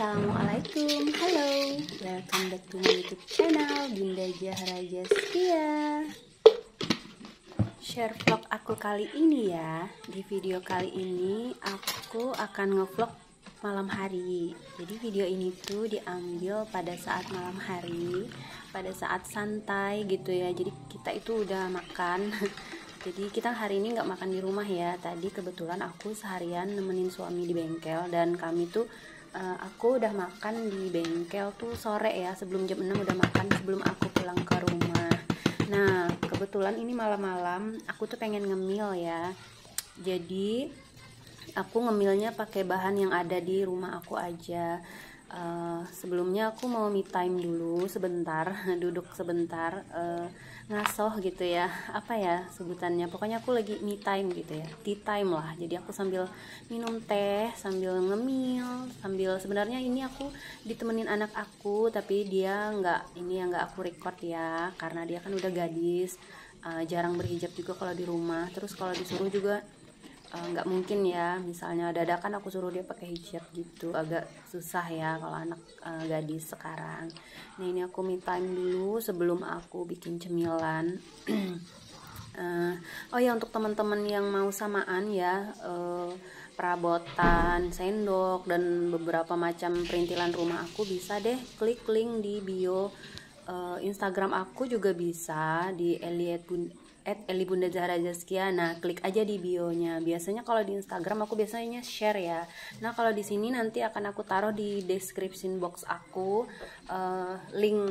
Assalamualaikum, halo, welcome back to my YouTube channel Dinda Zahra Zaskia. Share vlog aku kali ini ya. Di video kali ini aku akan ngevlog malam hari. Jadi video ini tuh diambil pada saat malam hari, pada saat santai gitu ya. Jadi kita itu udah makan. Jadi kita hari ini nggak makan di rumah ya. Tadi kebetulan aku seharian nemenin suami di bengkel, dan kami tuh aku udah makan di bengkel tuh sore ya, sebelum jam 6 udah makan sebelum aku pulang ke rumah. Nah kebetulan ini malam-malam aku tuh pengen ngemil ya. Jadi aku ngemilnya pakai bahan yang ada di rumah aku aja. Sebelumnya aku mau me time dulu sebentar, duduk sebentar, ngasoh gitu ya, apa ya sebutannya, pokoknya aku lagi me time gitu ya, tea time lah. Jadi aku sambil minum teh, sambil ngemil, sambil, sebenarnya ini aku ditemenin anak aku, tapi dia nggak, ini yang nggak aku record ya, karena dia kan udah gadis, jarang berhijab juga kalau di rumah. Terus kalau disuruh juga nggak mungkin ya, misalnya dadakan aku suruh dia pakai hijab gitu, agak susah ya kalau anak gadis sekarang. Nah ini aku me time dulu sebelum aku bikin cemilan. Oh ya, untuk teman-teman yang mau samaan ya, perabotan, sendok, dan beberapa macam perintilan rumah aku, bisa deh klik link di bio Instagram aku, juga bisa di @elibunda Zahra Zaskia. Nah klik aja di bionya. Biasanya kalau di Instagram aku biasanya share ya. Nah kalau di sini nanti akan aku taruh di description box aku link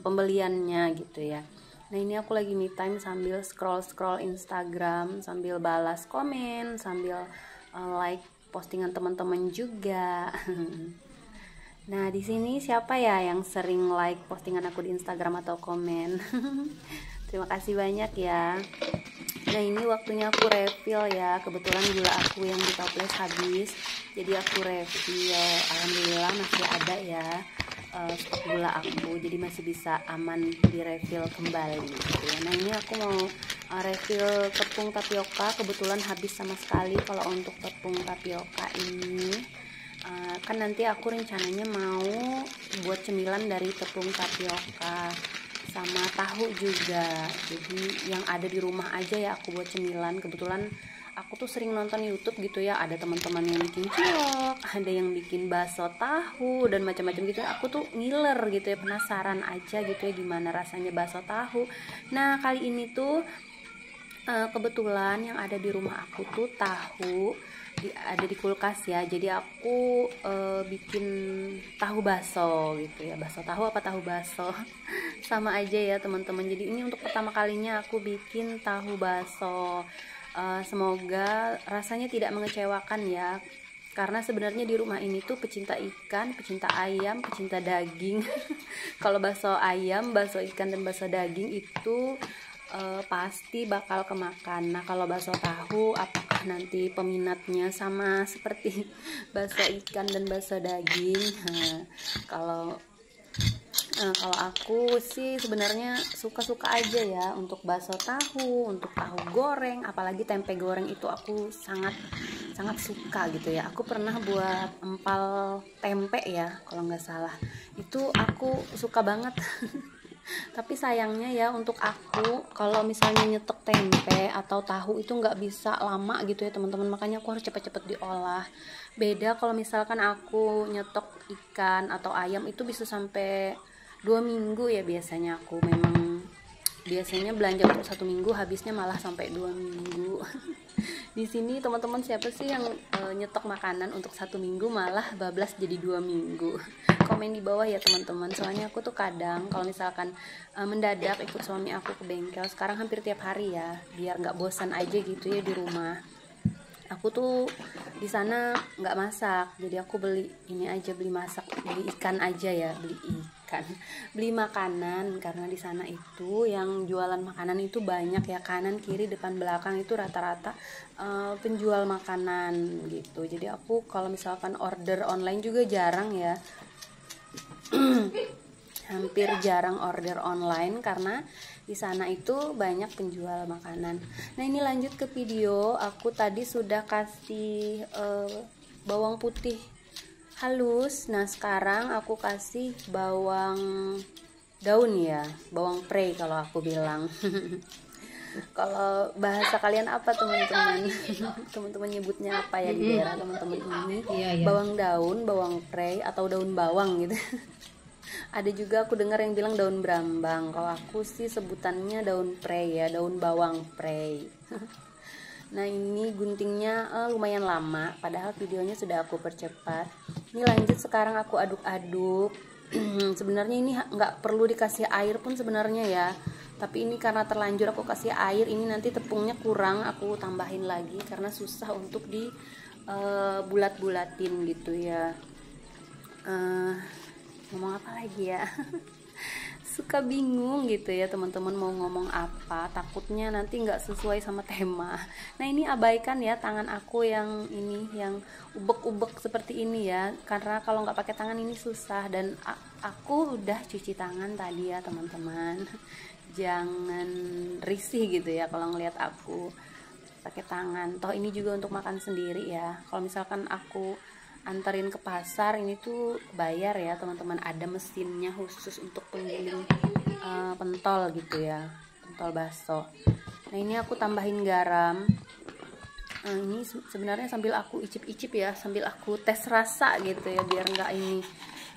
pembeliannya gitu ya. Nah ini aku lagi me time sambil scroll Instagram, sambil balas komen, sambil like postingan teman-teman juga. Nah di sini siapa ya yang sering like postingan aku di Instagram atau komen? Terima kasih banyak ya. Nah ini waktunya aku refill ya. Kebetulan gula aku yang di toples habis, jadi aku refill. Alhamdulillah masih ada ya stok gula aku, jadi masih bisa aman di refill kembali gitu ya. Nah ini aku mau refill tepung tapioka. Kebetulan habis sama sekali kalau untuk tepung tapioka ini. Kan nanti aku rencananya mau buat cemilan dari tepung tapioka sama tahu juga. Jadi yang ada di rumah aja ya aku buat cemilan. Kebetulan aku tuh sering nonton YouTube gitu ya, ada teman-teman yang bikin cilok, ada yang bikin bakso tahu dan macam-macam gitu. Aku tuh ngiler gitu ya, penasaran aja gitu ya gimana rasanya bakso tahu. Nah kali ini tuh kebetulan yang ada di rumah aku tuh tahu ada di kulkas ya. Jadi aku bikin tahu baso gitu ya. Baso tahu apa tahu baso sama aja ya teman-teman. Jadi ini untuk pertama kalinya aku bikin tahu baso. Semoga rasanya tidak mengecewakan ya, karena sebenarnya di rumah ini tuh pecinta ikan, pecinta ayam, pecinta daging. Kalau bakso ayam, bakso ikan, dan bakso daging itu pasti bakal kemakan. Nah kalau bakso tahu, apakah nanti peminatnya sama seperti bakso ikan dan bakso daging? Kalau aku sih sebenarnya suka-suka aja ya untuk bakso tahu, untuk tahu goreng, apalagi tempe goreng itu aku sangat suka gitu ya. Aku pernah buat empal tempe ya kalau nggak salah, itu aku suka banget. Tapi sayangnya ya untuk aku, kalau misalnya nyetok tempe atau tahu itu nggak bisa lama gitu ya teman-teman, makanya aku harus cepet-cepet diolah. Beda kalau misalkan aku nyetok ikan atau ayam, itu bisa sampai 2 minggu ya biasanya. Aku memang biasanya belanja untuk 1 minggu, habisnya malah sampai 2 minggu. Di sini teman-teman siapa sih yang nyetok makanan untuk 1 minggu malah bablas jadi 2 minggu? Komen di bawah ya teman-teman. Soalnya aku tuh kadang kalau misalkan mendadak ikut suami aku ke bengkel, sekarang hampir tiap hari ya, biar nggak bosan aja gitu ya di rumah. Aku tuh di sana nggak masak, jadi aku beli ini aja, beli ikan aja ya, beli makanan, karena di sana itu yang jualan makanan itu banyak ya, kanan kiri depan belakang itu rata-rata penjual makanan gitu. Jadi aku kalau misalkan order online juga jarang ya. Hampir jarang order online karena di sana itu banyak penjual makanan. Nah ini lanjut ke video. Aku tadi sudah kasih bawang putih halus. Nah sekarang aku kasih bawang daun ya, bawang prei kalau aku bilang. Kalau bahasa kalian apa teman-teman? Teman-teman nyebutnya apa ya di daerah teman-teman ini? Iya. Bawang daun, bawang prei atau daun bawang gitu. Ada juga aku dengar yang bilang daun brambang. Kalau aku sih sebutannya daun prei ya, daun bawang prei. Nah ini guntingnya lumayan lama, padahal videonya sudah aku percepat. Ini lanjut sekarang aku aduk-aduk. Sebenarnya ini nggak perlu dikasih air pun sebenarnya ya, tapi ini karena terlanjur aku kasih air, ini nanti tepungnya kurang, aku tambahin lagi karena susah untuk di bulat-bulatin gitu ya. Ngomong apa lagi ya? Suka bingung gitu ya teman-teman mau ngomong apa, takutnya nanti nggak sesuai sama tema. Nah ini abaikan ya tangan aku yang ini, yang ubek-ubek seperti ini ya, karena kalau nggak pakai tangan ini susah. Dan aku udah cuci tangan tadi ya teman-teman. Jangan risih gitu ya kalau ngelihat aku pakai tangan, toh ini juga untuk makan sendiri ya. Kalau misalkan aku anterin ke pasar ini tuh bayar ya teman-teman, ada mesinnya khusus untuk penggiling pentol gitu ya, pentol bakso. Nah ini aku tambahin garam. Ini sebenarnya sambil aku icip-icip ya, sambil aku tes rasa gitu ya,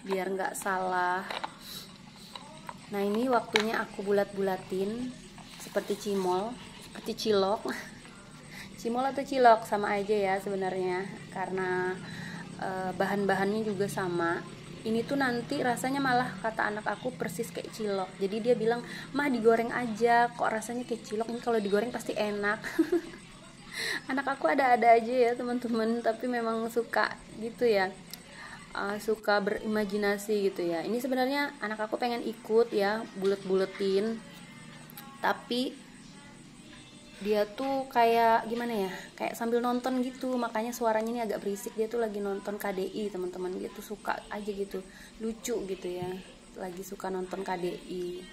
biar nggak salah. Nah ini waktunya aku bulat-bulatin seperti cimol, seperti cilok. Cimol atau cilok sama aja ya sebenarnya, karena bahan-bahannya juga sama. Ini tuh nanti rasanya malah kata anak aku persis kayak cilok. Jadi dia bilang, "Mah digoreng aja, kok rasanya kayak cilok, ini kalau digoreng pasti enak." Anak aku ada-ada aja ya teman-teman, tapi memang suka gitu ya, suka berimajinasi gitu ya. Ini sebenarnya anak aku pengen ikut ya, bulet-buletin, tapi dia tuh kayak gimana ya, kayak sambil nonton gitu, makanya suaranya ini agak berisik. Dia tuh lagi nonton KDI teman-teman, dia tuh suka aja gitu, lucu gitu ya, lagi suka nonton KDI.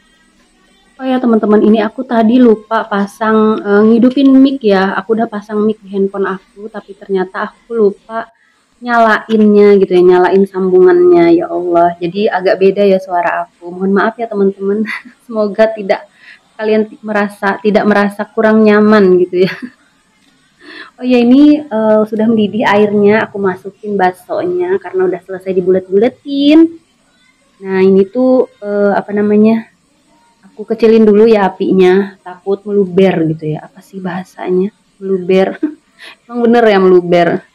Oh ya teman-teman, ini aku tadi lupa pasang ngidupin mic ya. Aku udah pasang mic di handphone aku, tapi ternyata aku lupa nyalainnya gitu ya, nyalain sambungannya. Ya Allah, jadi agak beda ya suara aku. Mohon maaf ya teman-teman. Semoga kalian tidak merasa kurang nyaman gitu ya. Oh ya ini sudah mendidih airnya, aku masukin baksonya karena udah selesai dibulet-buletin. Nah ini tuh apa namanya? Aku kecilin dulu ya apinya, takut meluber gitu ya. Apa sih bahasanya? Meluber. Emang bener ya meluber.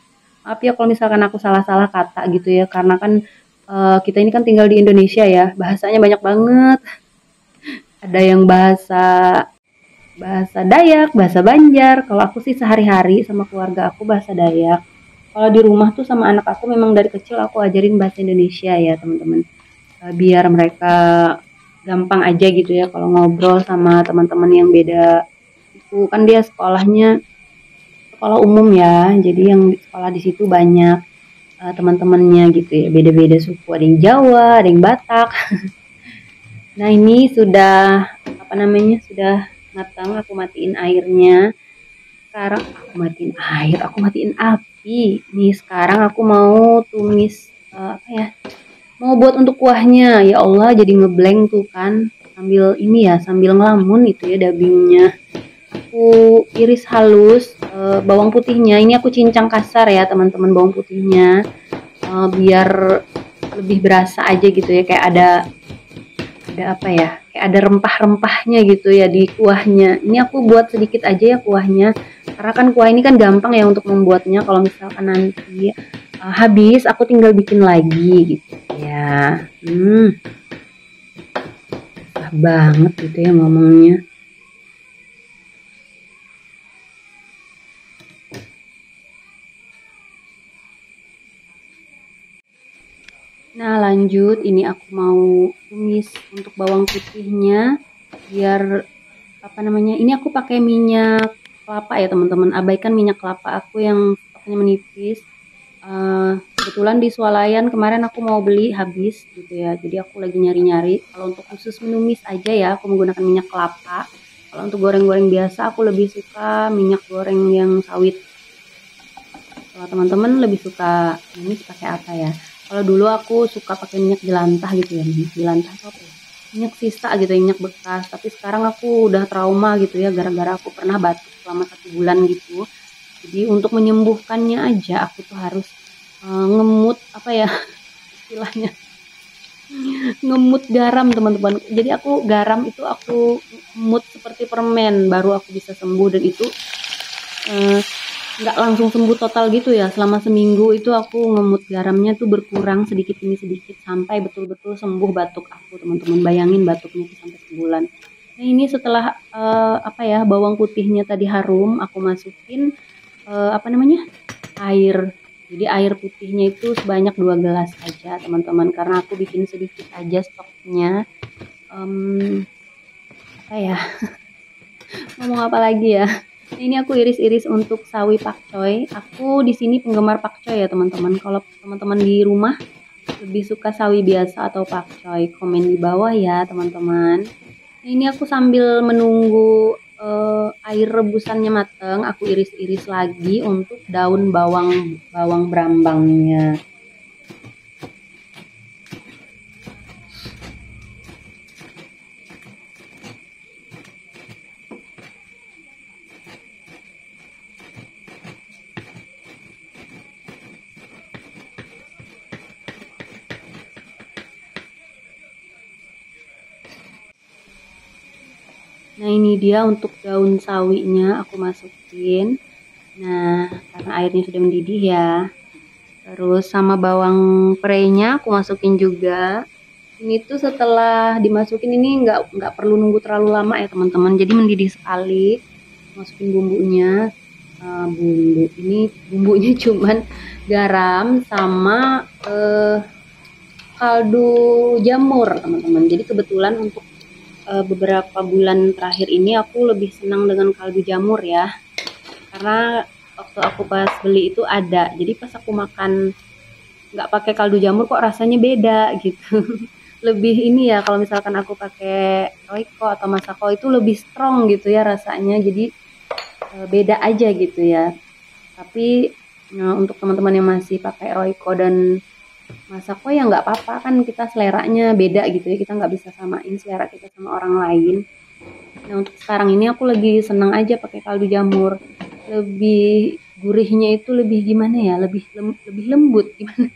Maaf ya kalau misalkan aku salah-salah kata gitu ya, karena kan kita ini kan tinggal di Indonesia ya, bahasanya banyak banget. Ada yang bahasa Dayak, bahasa Banjar. Kalau aku sih sehari-hari sama keluarga aku bahasa Dayak. Kalau di rumah tuh sama anak aku memang dari kecil aku ajarin bahasa Indonesia ya teman-teman. Biar mereka gampang aja gitu ya kalau ngobrol sama teman-teman yang beda. Itu kan dia sekolahnya sekolah umum ya, jadi yang sekolah di situ banyak teman-temannya gitu ya, beda-beda suku, ada yang Jawa, ada yang Batak. Nah ini sudah apa namanya, sudah matang, aku matiin airnya. Sekarang aku matiin api. Nih sekarang aku mau tumis apa ya? Mau buat untuk kuahnya. Ya Allah, jadi ngeblank tuh kan. Sambil ini ya, sambil ngelamun itu ya dagingnya. Aku iris halus bawang putihnya. Ini aku cincang kasar ya teman-teman bawang putihnya. Biar lebih berasa aja gitu ya, kayak ada apa ya, kayak ada rempah-rempahnya gitu ya di kuahnya. Ini aku buat sedikit aja ya kuahnya, karena kan kuah ini kan gampang ya untuk membuatnya. Kalau misalkan nanti habis aku tinggal bikin lagi gitu ya. Susah banget gitu ya ngomongnya. Nah lanjut, ini aku mau tumis untuk bawang putihnya biar apa namanya, ini aku pakai minyak kelapa ya teman-teman. Abaikan minyak kelapa aku yang stoknya menipis. Kebetulan di swalayan kemarin aku mau beli habis gitu ya, jadi aku lagi nyari-nyari. Kalau untuk khusus menumis aja ya aku menggunakan minyak kelapa. Kalau untuk goreng-goreng biasa aku lebih suka minyak goreng yang sawit. Kalau teman-teman lebih suka numis pakai apa ya? Kalau dulu aku suka pakai minyak jelantah gitu ya, minyak jelantah itu apa ya? Minyak sisa gitu, minyak bekas. Tapi sekarang aku udah trauma gitu ya, gara-gara aku pernah batuk selama 1 bulan gitu. Jadi untuk menyembuhkannya aja aku tuh harus ngemut apa ya istilahnya, ngemut garam teman-teman. Jadi aku garam itu aku ngemut seperti permen baru aku bisa sembuh, dan itu eh, nggak langsung sembuh total gitu ya. Selama seminggu itu aku ngemut garamnya tuh berkurang sedikit demi sedikit sampai betul-betul sembuh batuk aku teman-teman. Bayangin batuknya tuh sampai sebulan. Nah ini setelah apa ya, bawang putihnya tadi harum, aku masukin apa namanya, air. Jadi air putihnya itu sebanyak 2 gelas aja teman-teman, karena aku bikin sedikit aja stoknya. Apa ya, ngomong apa lagi ya. Nah, ini aku iris-iris untuk sawi pakcoy. Aku di sini penggemar pakcoy ya teman-teman. Kalau teman-teman di rumah lebih suka sawi biasa atau pakcoy, komen di bawah ya teman-teman. Nah, ini aku sambil menunggu air rebusannya mateng, aku iris-iris lagi untuk daun bawang brambangnya. Nah ini dia untuk daun sawinya aku masukin. Nah karena airnya sudah mendidih ya. Terus sama bawang prei-nya aku masukin juga. Ini tuh setelah dimasukin ini nggak perlu nunggu terlalu lama ya teman-teman. Jadi mendidih sekali. Masukin bumbunya. Bumbu ini bumbunya cuman garam sama kaldu jamur teman-teman. Jadi kebetulan untuk beberapa bulan terakhir ini aku lebih senang dengan kaldu jamur ya, karena waktu aku pas beli itu ada, jadi pas aku makan nggak pakai kaldu jamur kok rasanya beda gitu. Lebih ini ya, kalau misalkan aku pakai Royco atau Masako itu lebih strong gitu ya rasanya, jadi beda aja gitu ya. Tapi untuk teman-teman yang masih pakai Royco dan Masako ya nggak apa-apa, kan kita seleranya beda gitu ya, kita nggak bisa samain selera kita sama orang lain. Nah untuk sekarang ini aku lagi seneng aja pakai kaldu jamur, lebih gurihnya itu lebih gimana ya, lebih lembut gimana.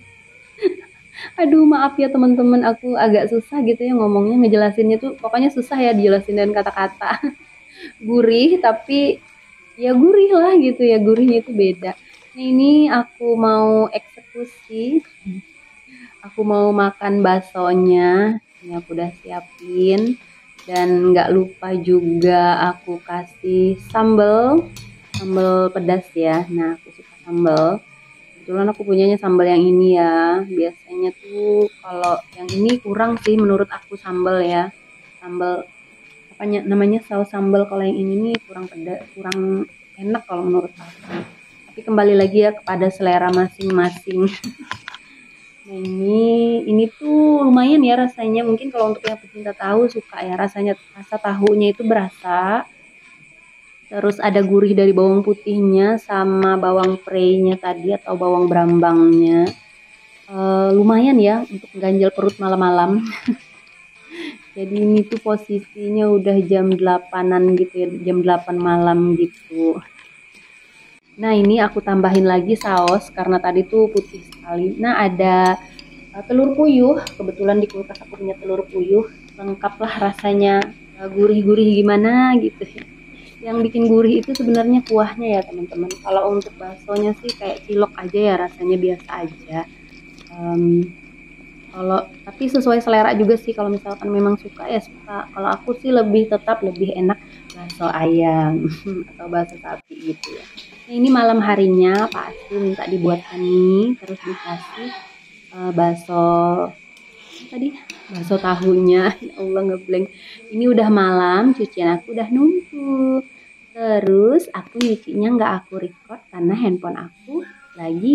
Aduh maaf ya teman-teman, aku agak susah gitu ya ngomongnya, ngejelasinnya tuh pokoknya susah ya dijelasin dengan kata-kata. Gurih tapi ya gurih lah gitu ya, gurihnya itu beda. Nah ini aku mau eksekusi, aku mau makan baksonya. Ini aku udah siapin, dan nggak lupa juga aku kasih sambal pedas ya. Nah aku suka sambal, kebetulan aku punyanya sambal yang ini ya. Biasanya tuh kalau yang ini kurang sih menurut aku sambal ya, sambal apanya namanya, saus sambal. Kalau yang ini nih kurang pedas, kurang enak kalau menurut aku. Tapi kembali lagi ya kepada selera masing-masing. Nah ini tuh lumayan ya rasanya. Mungkin kalau untuk yang pecinta tahu suka ya rasanya, rasa tahunya itu berasa. Terus ada gurih dari bawang putihnya sama bawang prei-nya tadi atau bawang brambangnya. Lumayan ya untuk ganjal perut malam-malam. Jadi ini tuh posisinya udah jam 8-an gitu ya, jam 8 malam gitu. Nah ini aku tambahin lagi saus karena tadi tuh putih sekali. Nah ada telur puyuh, kebetulan di kulkas aku punya telur puyuh, lengkap lah rasanya, gurih-gurih gimana gitu ya. Yang bikin gurih itu sebenarnya kuahnya ya teman-teman. Kalau untuk baksonya sih kayak cilok aja ya, rasanya biasa aja. Kalau tapi sesuai selera juga sih, kalau misalkan memang suka ya suka. Kalau aku sih tetap lebih enak bakso ayam atau bakso sapi gitu ya. Nah, ini malam harinya Pak Astu minta dibuatkan nih, terus dikasih bakso tadi, bakso tahunya. Ya Allah ngeblank. Ini udah malam, cucian aku udah numpuk. Terus aku nyucinya nggak aku record karena handphone aku lagi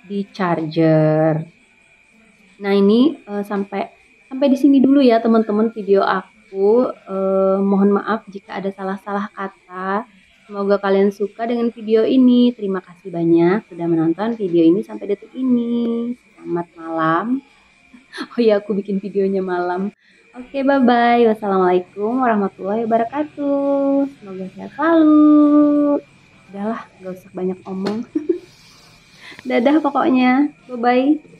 di charger. Nah ini sampai di sini dulu ya teman-teman video aku. Mohon maaf jika ada salah-salah kata. Semoga kalian suka dengan video ini. Terima kasih banyak sudah menonton video ini sampai detik ini. selamat malam. Oh iya, aku bikin videonya malam. Oke, bye-bye. Wassalamualaikum warahmatullahi wabarakatuh. Semoga sehat selalu. Udahlah, gak usah banyak omong. Dadah pokoknya. Bye-bye.